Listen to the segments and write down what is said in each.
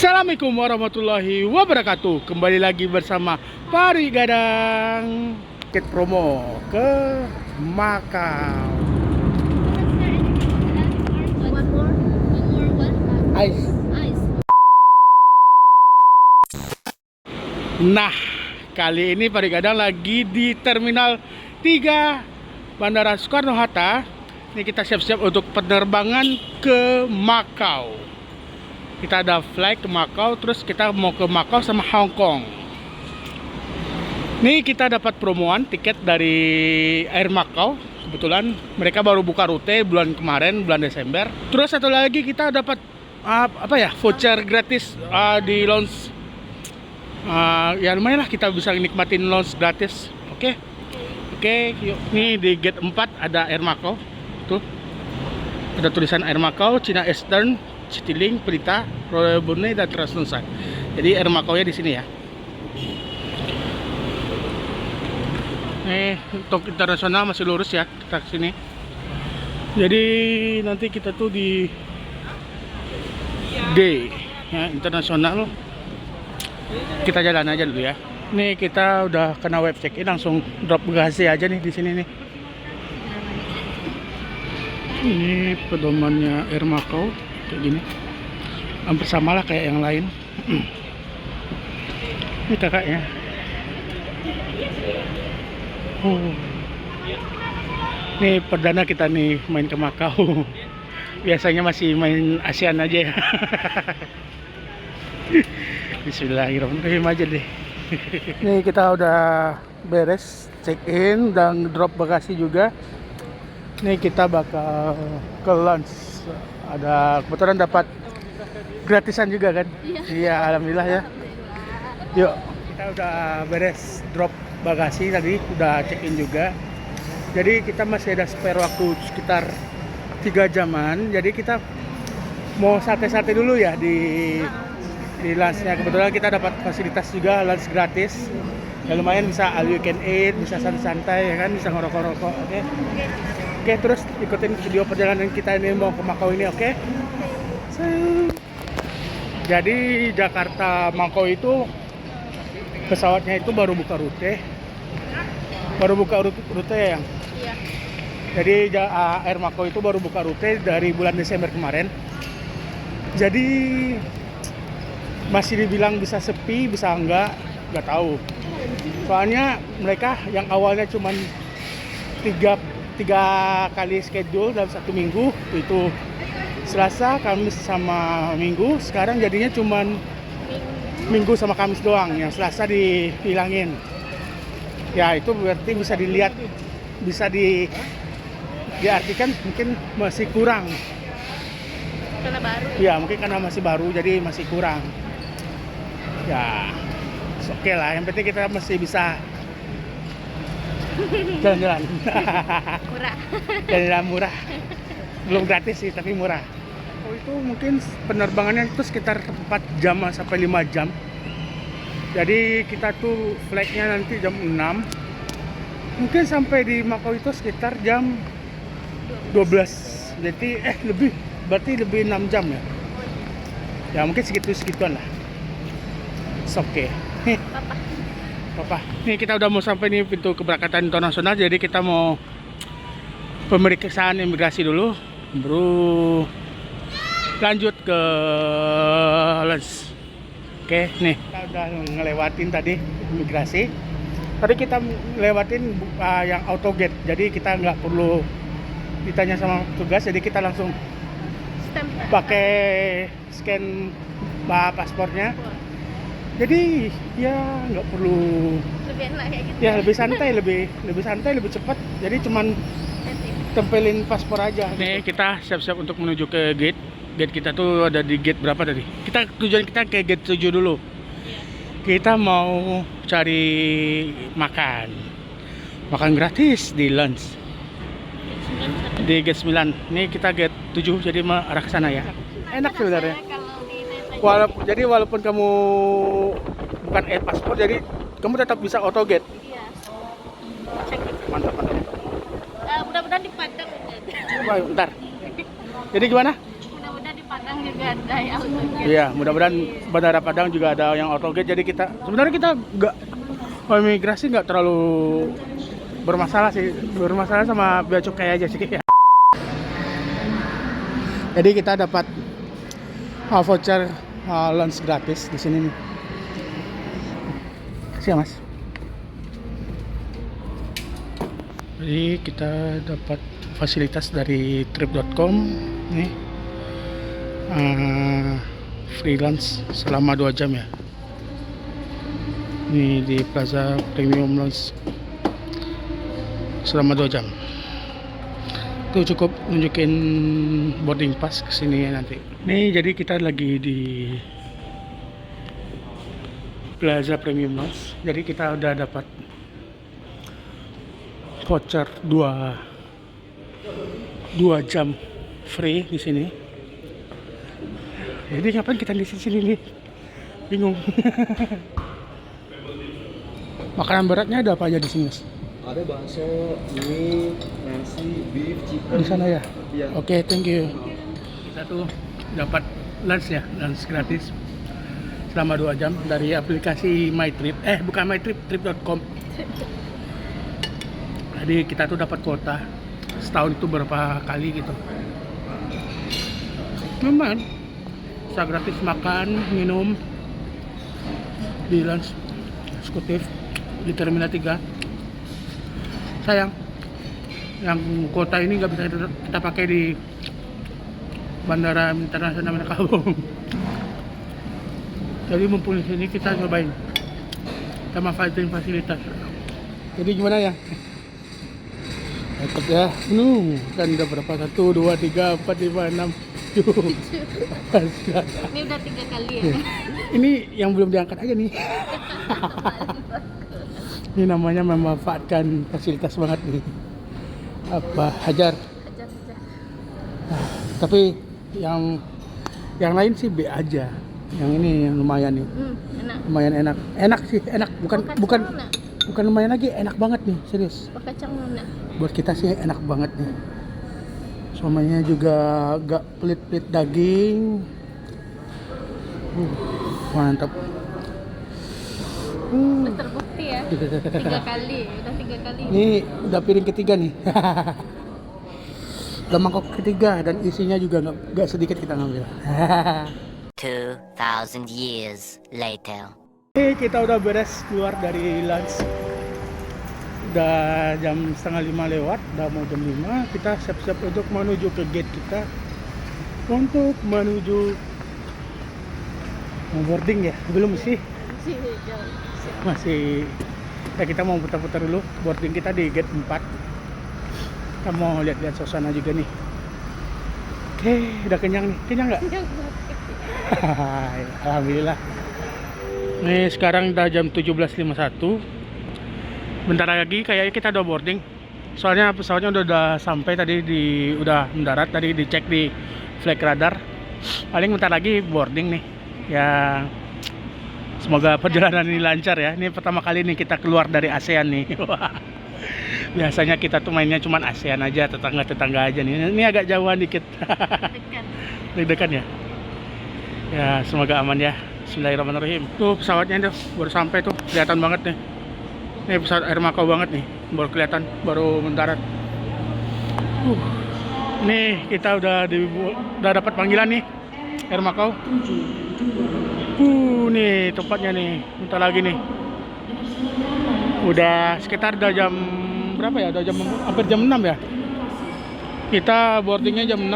Assalamualaikum warahmatullahi wabarakatuh. Kembali lagi bersama Pari Gadang. Tiket promo ke Makau. One more what? Ice. Ice. Nah, kali ini Pari Gadang lagi di Terminal 3 Bandara Soekarno-Hatta. Ini kita siap-siap untuk penerbangan ke Makau. Kita ada flight ke Makau, terus kita mau ke Makau sama Hong Kong. Nih kita dapat promoan tiket dari Air Makau. Kebetulan mereka baru buka rute bulan kemarin, bulan Desember. Terus satu lagi kita dapat voucher gratis di lounge. Ya lumayan lah, kita bisa nikmatin lounge gratis. Oke, yuk. Nih di gate 4 ada Air Makau. Tuh, ada tulisan Air Makau, China Eastern, Citylink, Pelita, Royal Brunei, dan Transnusa. Jadi Air Makau nya di sini ya. Untuk internasional masih lurus ya kita ke sini. Jadi nanti kita tuh di D ya, internasional. Kita jalan aja dulu ya. Nih kita udah kena web check in, langsung drop bagasi aja nih di sini nih. Ini pedomannya Air Makau kayak gini, hampir sama lah kayak yang lain. Ini kakaknya. Ini perdana kita nih main ke Makau. Biasanya masih main ASEAN aja ya. Bismillahirrahmanirrahim aja deh. Nih kita udah beres check in dan drop bagasi juga. Nih kita bakal ke lunch. Ada kebetulan dapat gratisan juga kan? Iya, alhamdulillah ya. Yuk, kita udah beres drop bagasi tadi, udah check in juga. Jadi kita masih ada spare waktu sekitar 3 jaman. Jadi kita mau santai-santai dulu ya di lunchnya. Kebetulan kita dapat fasilitas juga lunch gratis. Ya lumayan, bisa all you can eat, bisa santai-santai ya kan, bisa ngerokok-rokok. Oke, terus ikutin video perjalanan kita ini mau ke Makau ini, oke? Jadi Jakarta Makau itu pesawatnya itu baru buka rute. Ya, yang. Iya. Jadi Air Makau itu baru buka rute dari bulan Desember kemarin. Jadi masih dibilang bisa sepi, bisa nggak tahu. Soalnya mereka yang awalnya cuman tiga kali schedule dalam 1 minggu, itu Selasa, Kamis sama Minggu. Sekarang jadinya cuman Minggu sama Kamis doang, yang Selasa dihilangin. Ya itu berarti bisa dilihat, bisa diartikan mungkin masih kurang. Karena baru. Ya mungkin karena masih baru, jadi masih kurang. Ya oke lah, yang penting kita masih bisa jalan-jalan. Murah. Jalan-jalan murah. Belum gratis sih, tapi murah. Itu mungkin penerbangannya itu sekitar 4 jam sampai 5 jam. Jadi kita tuh flightnya nanti jam 6. Mungkin sampai di Makau itu sekitar jam 12. Jadi lebih, berarti lebih 6 jam ya. Ya mungkin segituan lah. Oke. Papa. Nih kita udah mau sampai nih pintu keberangkatan internasional, jadi kita mau pemeriksaan imigrasi dulu, baru lanjut ke lunch. Oke, nih kita udah ngelewatin tadi imigrasi. Tadi kita lewatin yang auto gate, jadi kita nggak perlu ditanya sama petugas, jadi kita langsung pakai scan paspornya. Jadi ya nggak perlu, Lebih enak kayak gitu. ya lebih santai, lebih cepat. Jadi cuman tempelin paspor aja. Nih kita siap-siap untuk menuju ke gate. Gate kita tuh ada di gate berapa tadi? Tujuan kita ke gate 7 dulu. Kita mau cari makan gratis di lunch di gate 9. Nih kita gate 7, jadi arah ke sana ya. Enak sebenarnya. Walaupun kamu bukan paspor, jadi kamu tetap bisa auto gate. Iya. Mantap. Mudah-mudahan dipandang. Wah, bentar. Jadi gimana? Mudah-mudahan dipandang. Padang juga ada yang autogate. Iya, mudah-mudahan Bandara Padang juga ada yang autogate. Jadi kita sebenarnya kita nggak kalau imigrasi nggak terlalu bermasalah sih, bermasalah sama bea cukai aja sih. Jadi kita dapat voucher lunch gratis di sini nih. Kasih ya, Mas. Jadi kita dapat fasilitas dari trip.com nih. Freelance selama 2 jam ya. Ini di Plaza Premium Lounge selama 2 jam. Itu cukup nunjukin boarding pass kesini ya nanti. Nih jadi kita lagi di Plaza Premium Lounge. Jadi kita udah dapat voucher 2 jam free di sini. Jadi ngapain kita di sini nih? Bingung. Makanan beratnya ada apa aja di sini, Mas? Ada bakso, mie, nasi, beef, chicken. Di sana ya? Iya. Oke, thank you. Kita tuh dapat lunch ya, lunch gratis selama 2 jam dari aplikasi MyTrip. Bukan MyTrip, trip.com. Jadi kita tuh dapat kuota setahun itu berapa kali gitu. Lumayan. Bisa gratis makan, minum di lunch eksekutif di Terminal 3. Sayang yang kuota ini nggak bisa kita pakai di Bandara Internasional Minangkabau. Jadi mumpung di sini kita cobain, kita manfaatin fasilitas. Jadi gimana ya? Tetap ya, kan udah berapa? 1, 2, 3, 4, 5, 6, 7. Ini udah 3 kali ya. Ini yang belum diangkat aja nih. Ini namanya memanfaatkan fasilitas banget nih. Apa hajar? Hajar. Tapi yang lain sih B aja. Yang ini yang lumayan nih. Enak. Lumayan enak. Enak sih, enak. Bukan lumayan lagi, enak banget nih, serius. Pakai kacang mana? Buat kita sih enak banget nih. Somanya juga gak pelit-pelit daging. Mantap. Udah terbukti ya. 3 kali, udah 3 kali. Ini udah piring ketiga nih. Udah mangkok ketiga dan isinya juga nggak sedikit kita ngambil. 2,000 years later. Kita udah beres keluar dari lunch. Udah jam 4:30 lewat, udah mau jam 5. Kita siap-siap untuk menuju ke gate kita untuk menuju boarding ya. Belum sih, Masih jauh. masih ya, kita mau putar-putar dulu. Boarding kita di gate 4. Kita mau lihat-lihat suasana juga nih. Oke, udah kenyang nih. Kenyang nggak? Alhamdulillah. Nih sekarang udah jam 17.51. Bentar lagi kayaknya kita udah boarding. Soalnya pesawatnya udah sampai tadi udah mendarat, tadi dicek di flight radar. Paling bentar lagi boarding nih. Ya semoga perjalanan ini lancar ya. Ini pertama kali nih kita keluar dari ASEAN nih. Biasanya kita tuh mainnya cuma ASEAN aja, tetangga-tetangga aja nih. Ini agak jauhan dikit. Dekat. Deg-degan ya. Ya semoga aman ya. Bismillahirrahmanirrahim. Tuh pesawatnya tuh baru sampai tuh, kelihatan banget nih. Ini pesawat Air Macau banget nih, baru kelihatan, baru mendarat. Nih kita udah dapat panggilan nih Air Macau. Nih tempatnya nih, bentar lagi nih. Udah sekitar jam berapa ya? Udah hampir jam 6 ya. Kita boardingnya jam 6.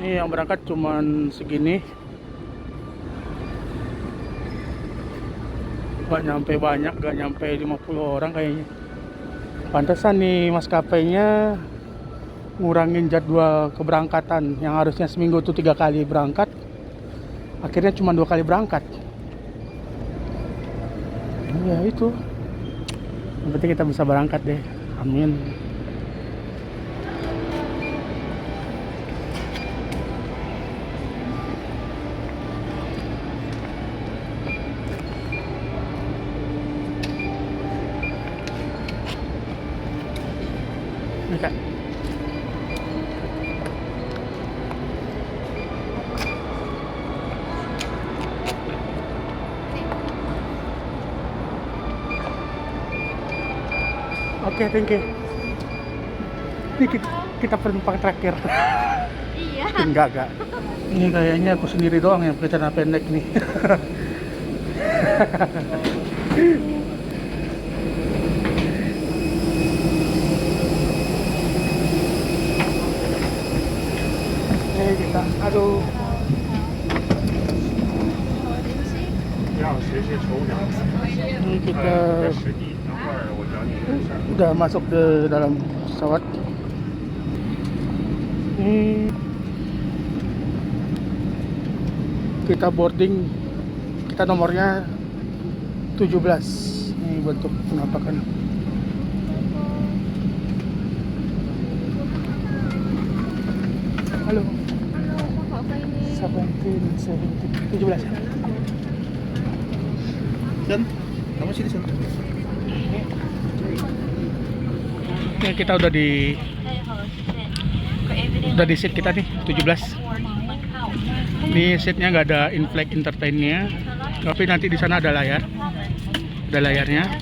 Nih yang berangkat cuman segini. Gak nyampe banyak, gak nyampe 50 orang kayaknya. Pantesan nih maskapainya ngurangin jadwal keberangkatan. Yang harusnya seminggu tuh 3 kali berangkat, akhirnya cuma 2 kali berangkat. Ya itu, yang penting kita bisa berangkat deh. Amin. Nih, Kak. Oke, thank you. Ini kita penumpang terakhir. Iya. Enggak. Ini kayaknya aku sendiri doang yang pakai celana pendek nih. Kita, aduh. Ini kita udah masuk ke dalam pesawat. Ini kita boarding, kita nomornya 17. Ini bentuk penampakan. Halo. Apa ini? 17 ya? Dan kamu sih di sana. Ini kita udah di seat kita nih 17. Ini seatnya nggak ada in-flight entertainnya, tapi nanti di sana ada layarnya.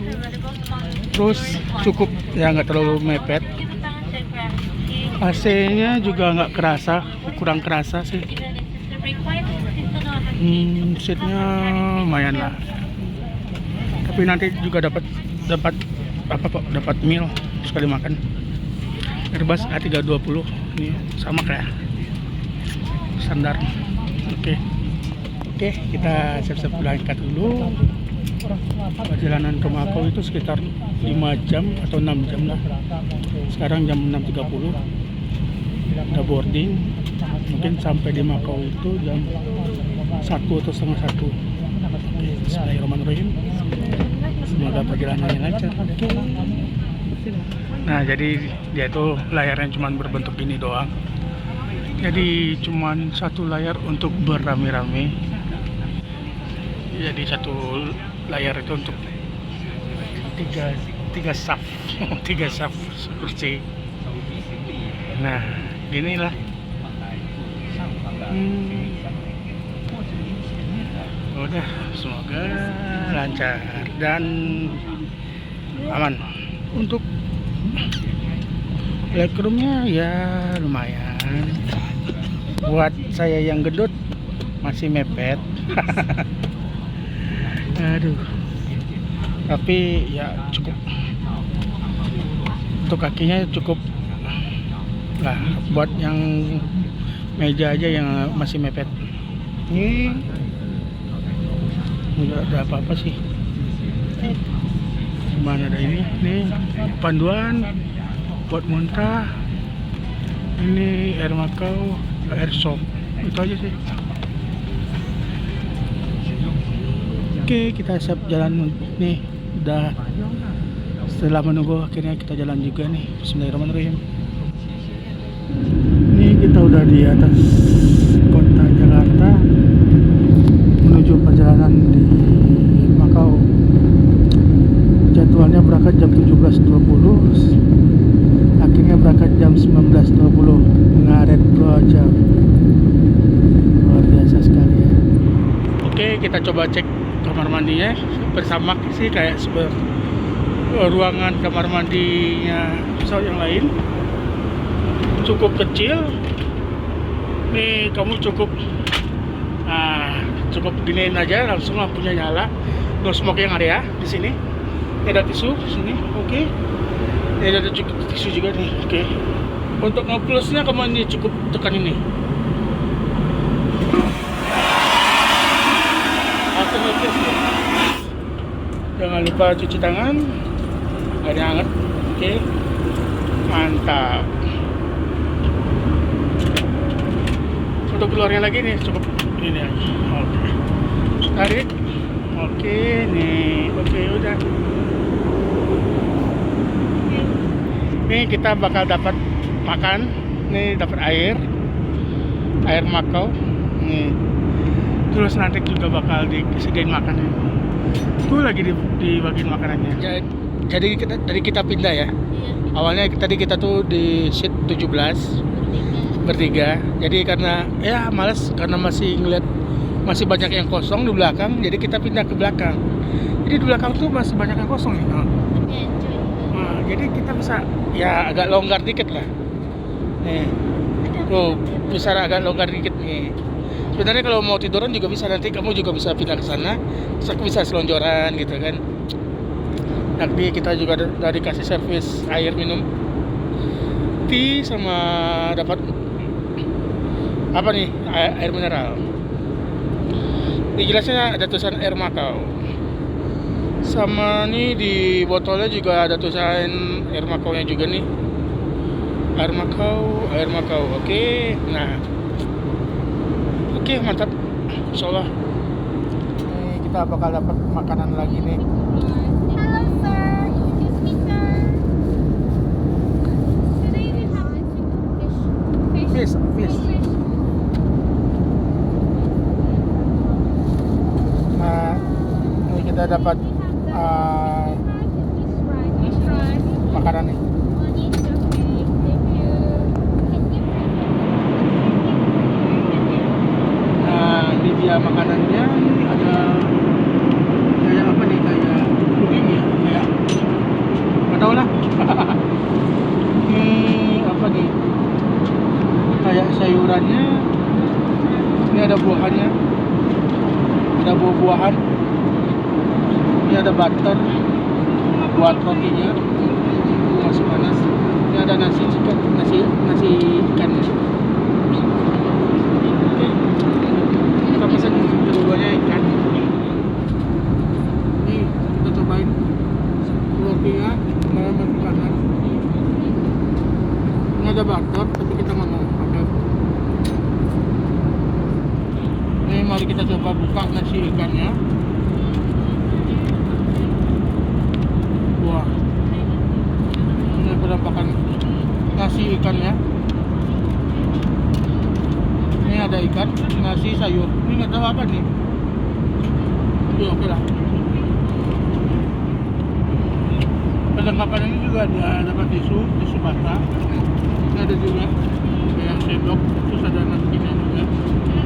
Terus cukup ya, nggak terlalu mepet. AC-nya juga nggak kurang kerasa sih. Seatnya lumayan lah. Tapi nanti juga dapat meal sekali makan. Airbus A320 ini sama kayak standar. Oke, kita siap-siap berangkat dulu. Perjalanan ke Makau itu sekitar 5 jam atau 6 jam lah. Sekarang jam 6.30 udah boarding. Mungkin sampai di Makau itu jam 1 atau setengah 1. Bismillahirrahmanirrahim. Semoga perjalanannya lancar. Nah, jadi dia tuh layarnya cuma berbentuk ini doang. Jadi cuman satu layar untuk beramai-ramai. Jadi satu layar itu untuk tiga saf, tiga saf kursi. Nah, ginilah. Udah, semoga lancar dan aman. Untuk legroomnya ya lumayan. Buat saya yang gendut masih mepet. Aduh. Tapi ya cukup. Untuk kakinya cukup lah. Buat yang meja aja yang masih mepet. Ini nggak ada apa-apa sih. Mana ada ini? Nih panduan buat muntah. Ini air Makau, air shop. Itu aja sih. Oke, kita siap jalan nih. Udah setelah menunggu akhirnya kita jalan juga nih. Bismillahirrahmanirrahim. Ini kita udah di atas kota Jakarta menuju perjalanan di Makau. Jadwalnya berangkat jam 17.20, akhirnya berangkat jam 19.20, ngaret 2 jam. Luar biasa sekali ya. Oke, kita coba cek kamar mandinya. Bersama sih kayak ruangan kamar mandinya pesawat yang lain. Cukup kecil. Nih kamu cukup giniin aja, langsung lampunya nyala. No smoking area di sini. Ini ada tisu di sini. Oke. Ini ada cukup tisu juga nih. Oke. Untuk nge-close-nya kamu ini cukup tekan ini. Langsung nge-close ya. Jangan lupa cuci tangan. Airnya hangat. Oke. Mantap. Untuk keluarnya lagi nih cukup ini aja. Oke. Tarik. Oke, nih. Oke, udah. Nih kita bakal dapat makan. Nih dapat air Makau. Nih. Terus nanti juga bakal disediain makanan. Itu lagi dibagiin makanannya. Jadi kita pindah ya. Iya. Awalnya tadi kita tuh di seat 17 bertiga. Jadi karena ya malas, karena masih banyak yang kosong di belakang, jadi kita pindah ke belakang. Jadi di belakang tuh masih banyak yang kosong nih. Nah, jadi kita bisa ya agak longgar dikit lah. Nih, tuh bisa agak longgar dikit nih. Sebenarnya kalau mau tiduran juga bisa, nanti kamu juga bisa pindah ke sana, terus aku bisa selonjoran gitu kan. Nanti kita juga udah dikasih servis air minum, tea sama dapat apa nih, air mineral. Dijelasnya ada tulisan air Makau. Sama nih di botolnya juga ada tulisan air Makau nya juga nih. Air Makau, air Makau. Oke, nah. Oke, mantap. Insyaallah. Nih kita bakal dapat makanan lagi nih. Hello sir, excuse me sir. Today we have fish. Fish. Nah, ini kita dapat Fish fry. makanan nih. One each, okay. Thank you. Nah, ini dia makanannya. Ini ada kayak apa nih, kayak puding ya, kayak nggak tahu lah. Ini apa nih, kayak sayurannya. Ini ada buahannya, ada buah-buahan. Ini ada butter buat rotinya, masih panas. Ini ada nasi chicken, nasi ikan. Oke, kita pesan keduanya ikan. Nih kita cobain rotinya, masih panas. Ini ada butter, tapi kita nggak mau pakai. Ini mari kita coba buka nasi ikannya. Wah, ini penampakan nasi ikannya. Ini ada ikan, nasi, sayur. Ini nggak tahu apa nih. Ya oke lah. Perlengkapan ini juga ada, dapat tisu basah. Ini ada juga kayak sendok, terus ada nasinya juga.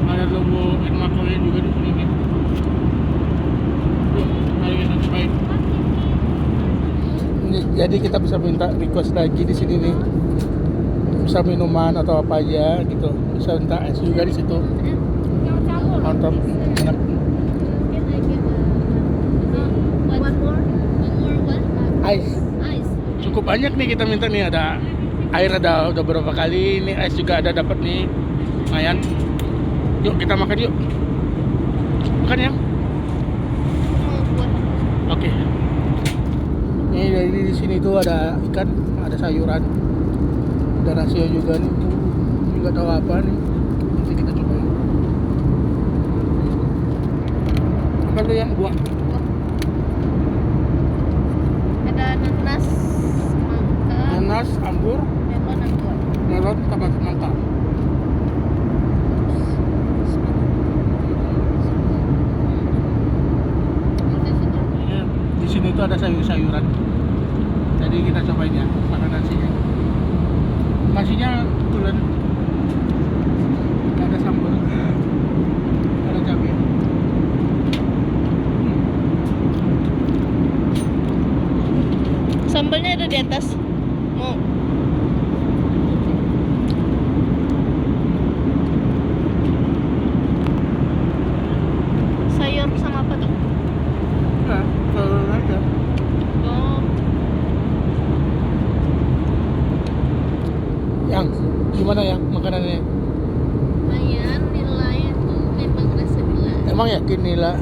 Ada logo air Makau-nya juga di sini nih. Yuk, mari kita cobain. Jadi kita bisa minta request lagi di sini nih, bisa minuman atau apa aja gitu, bisa minta es juga di situ. Mantap, enak. Ice cukup banyak nih kita minta nih, ada air ada udah beberapa kali, nih es juga ada dapat nih, lumayan. Yuk kita makan yuk, makan ya. Oke. Ini dari di sini tuh ada ikan, ada sayuran, ada nasi juga nih. Nggak tahu apa nih. Nanti kita cobain. Apa tuh yang buah? Ada nanas, mangga, Nanas, anggur, melon, tambah semangka. Di sini tuh ada sayur-sayuran. Jadi kita cobain ya, makan nasinya. Nasinya kebetulan ada sambal, ada cabai. Sambalnya ada di atas. Mau? Sayur sama apa tuh? Ya, sayur aja. Oh, Yang gimana ya makanannya? lumayan nilainya tuh memang rasa gila. Emang yakin nila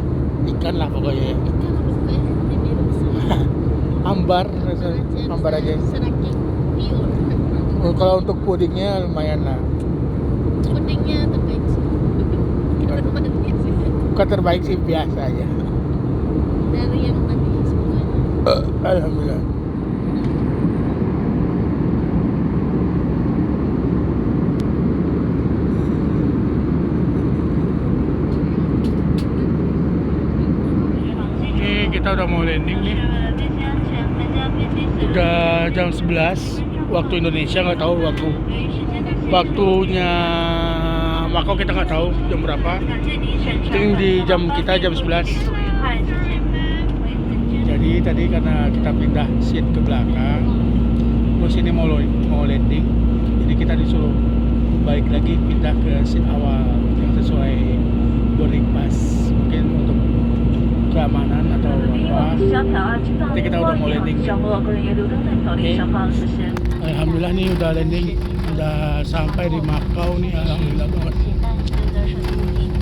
ikan lah pokoknya ya. Ikan pokoknya ini bisa. Ambar, rasa ambar aja. Sedikit pure. Kalau untuk pudingnya lumayan lah. Pudingnya terbaik sih. Bukan terbaik sih, biasa aja. Dari yang tadi semuanya. Alhamdulillah. Ini kita udah mau landing nih. Udah jam 11 waktu Indonesia, nggak tahu waktunya Makau kita nggak tahu jam berapa. Penting di jam kita jam 11. Jadi tadi karena kita pindah seat ke belakang, terus ini mau landing, jadi kita disuruh balik lagi pindah ke seat awal yang sesuai boarding pass, mungkin untuk keamanan atau apa. Nanti kita udah mau landing. Oke. Alhamdulillah nih udah landing, udah sampai di Macau nih, alhamdulillah banget.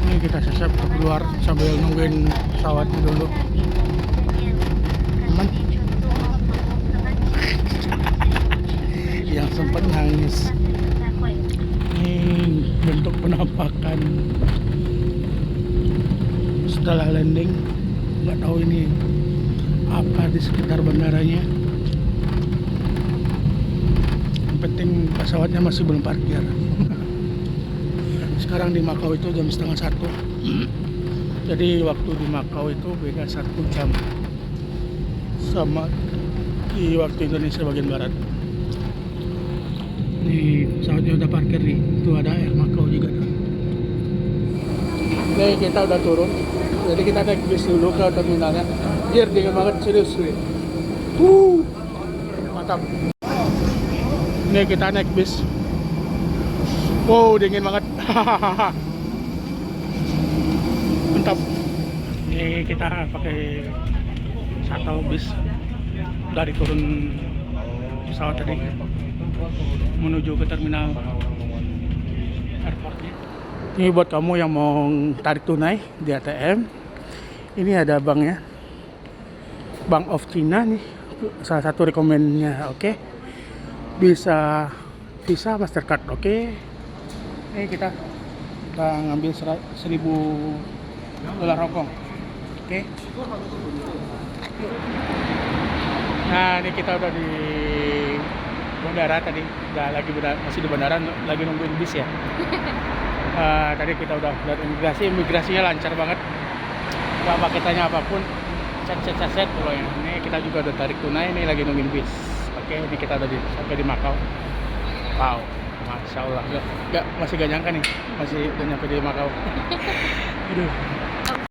Ini kita siap keluar sambil nungguin pesawatnya dulu. Aman. Yang sempat nangis. Ini bentuk penampakan setelah landing. Nggak tahu ini apa di sekitar bandaranya. Yang penting pesawatnya masih belum parkir. Sekarang di Macau itu jam 12:30. Jadi waktu di Macau itu beda 1 jam sama di waktu Indonesia bagian barat. Nih pesawatnya udah parkir nih. Itu ada Air Macau juga tuh. Nih kita udah turun. Jadi kita naik bis dulu ke terminalnya. Biar dingin banget, serius nih. Mantap. Nih kita naik bis. Wow, dingin banget. Mantap. Ini kita pakai shuttle bis dari turun pesawat tadi menuju ke terminal airportnya. Ini buat kamu yang mau tarik tunai di ATM. Ini ada banknya, Bank of China nih, salah satu rekomennya. Oke. Bisa Visa, Mastercard. Oke. Ini kita ngambil 1.000 dolar Hongkong. Oke. Nah, ini kita udah di bandara tadi. Masih di bandara, lagi nungguin bis ya. Tadi kita udah lihat imigrasinya lancar banget. Gak pakai tanya apapun, set pokoknya. Ini kita juga udah tarik tunai, ini lagi nungguin bis. Oke, ini kita udah sampai di Macau. Wow. Masya Allah, masih gak nyangka nih, masih udah nyampe di Macau. Aduh.